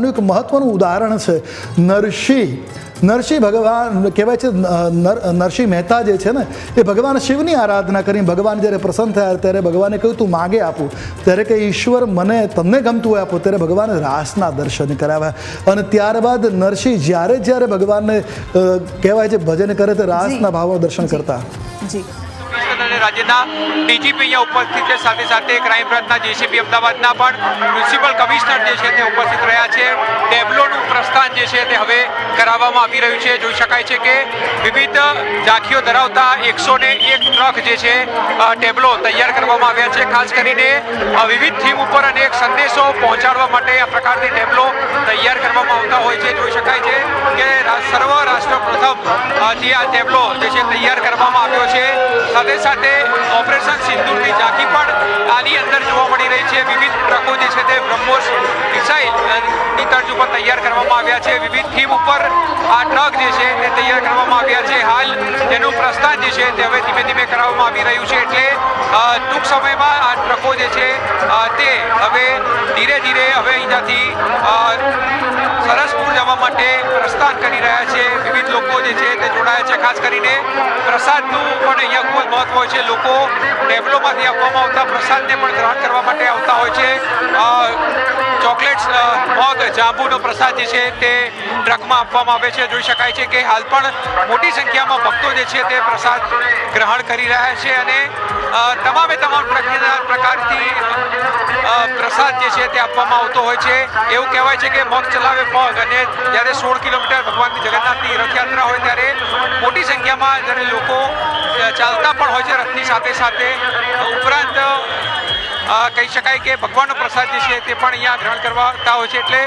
આનું એક મહત્વનું ઉદાહરણ છે નરસિંહ ભગવાન કહેવાય છે. નરસિંહ મહેતા જે છે ને એ ભગવાન શિવની આરાધના કરી ભગવાન જ્યારે પ્રસન્ન થયા ત્યારે ભગવાને કહ્યું તું માગે આપું, ત્યારે કે ઈશ્વર મને તમને ગમતું હોય આપો, ત્યારે ભગવાને રાસના દર્શન કરાવ્યા. અને ત્યારબાદ નરસિંહ જ્યારે ભગવાનને કહેવાય છે ભજન કરે તો રાસના ભાવમાં દર્શન કરતા. જી રાજ્યના ડીજીપી અહીંયા ઉપસ્થિત છે, સાથે સાથે ક્રાઇમ બ્રાન્ચના જેસીપી અમદાવાદના પણ મ્યુનિસિપલ કમિશનર જે છે તે ઉપસ્થિત રહ્યા છે. ટેબ્લોનું પ્રસ્થાન જે છે તે હવે કરાવવામાં આવી રહ્યું છે. જોઈ શકાય છે કે વિવિધ ઝાંખીઓ ધરાવતા 101 ટ્રક જે છે ટેબ્લો તૈયાર કરવામાં આવ્યા છે. ખાસ કરીને વિવિધ થીમ ઉપર અને એક સંદેશો પહોંચાડવા માટે આ પ્રકારની ટેબ્લો તૈયાર કરવામાં આવતા હોય છે. જોઈ શકાય છે કે સર્વ રાષ્ટ્ર પ્રથમ જે આ ટેબ્લો જે છે તૈયાર કરવામાં આવ્યો છે. સાથે સાથે ઓપરેશન સિંદૂરની ઝાંખી પણ આની અંદર જોવા મળી રહી છે. વિવિધ ટ્રકો જે છે તે બ્રહ્મોસ મિસાઇલની તર્જ ઉપર તૈયાર કરવામાં આવ્યા છે. વિવિધ થીમ ઉપર આ ટ્રક જે છે તે તૈયાર કરવામાં આવ્યા છે. હાલ તેનું પ્રસ્થાન જે છે તે હવે ધીમે ધીમે કરાવવામાં આવી રહ્યું છે. એટલે ટૂંક સમયમાં આ ટ્રકો જે છે તે હવે ધીરે ધીરે હવે અહીંયાથી સરસપુર જવા માટે પ્રસ્થાન કરી રહ્યા છે. વિવિધ લોકો જે છે તે જોડાયા છે. ખાસ કરીને પ્રસાદનું પણ અહીંયા ખૂબ મહત્વ હોય છે. લોકો ટેબ્લોમાંથી આપવામાં આવતા પ્રસાદને પણ ગ્રહણ કરવા માટે આવતા હોય છે. ચોકલેટ્સ, મગ, જાંબુનો પ્રસાદ જે છે તે ટ્રકમાં આપવામાં આવે છે. જોઈ શકાય છે કે હાલ પણ મોટી સંખ્યામાં ભક્તો જે છે તે પ્રસાદ ગ્રહણ કરી રહ્યા છે અને તમામે તમામ પ્રકારથી પ્રસાદ જે છે તે આપવામાં આવતો હોય છે. એવું કહેવાય છે કે મગ ચલાવે પગ, અને જ્યારે 16 કિલોમીટર ભગવાનની જગન્નાથની રથયાત્રા હોય ત્યારે મોટી સંખ્યામાં જ્યારે લોકો ચાલતા પણ હોય છે રથની સાથે સાથે. ઉપરાંત કહી શકાય કે ભગવાનનો પ્રસાદ જે છે તે પણ અહીંયા ગ્રહણ કરવાતા હોય છે. એટલે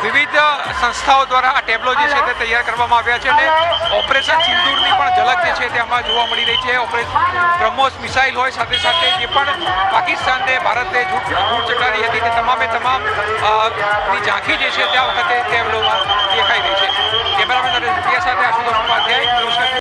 વિવિધ સંસ્થાઓ દ્વારા આ ટેબ્લો જે છે તે તૈયાર કરવામાં આવ્યા છે અને ઓપરેશન સિંદૂરની પણ ઝલક જે છે તે આમાં જોવા મળી રહી છે. ઓપરેશન બ્રહ્મોસ મિસાઇલ હોય, સાથે સાથે જે પણ પાકિસ્તાનને ભારતે ધૂળ ચટાડી હતી તે તમામે તમામ ની ઝાંખી જે છે તે આ વખતે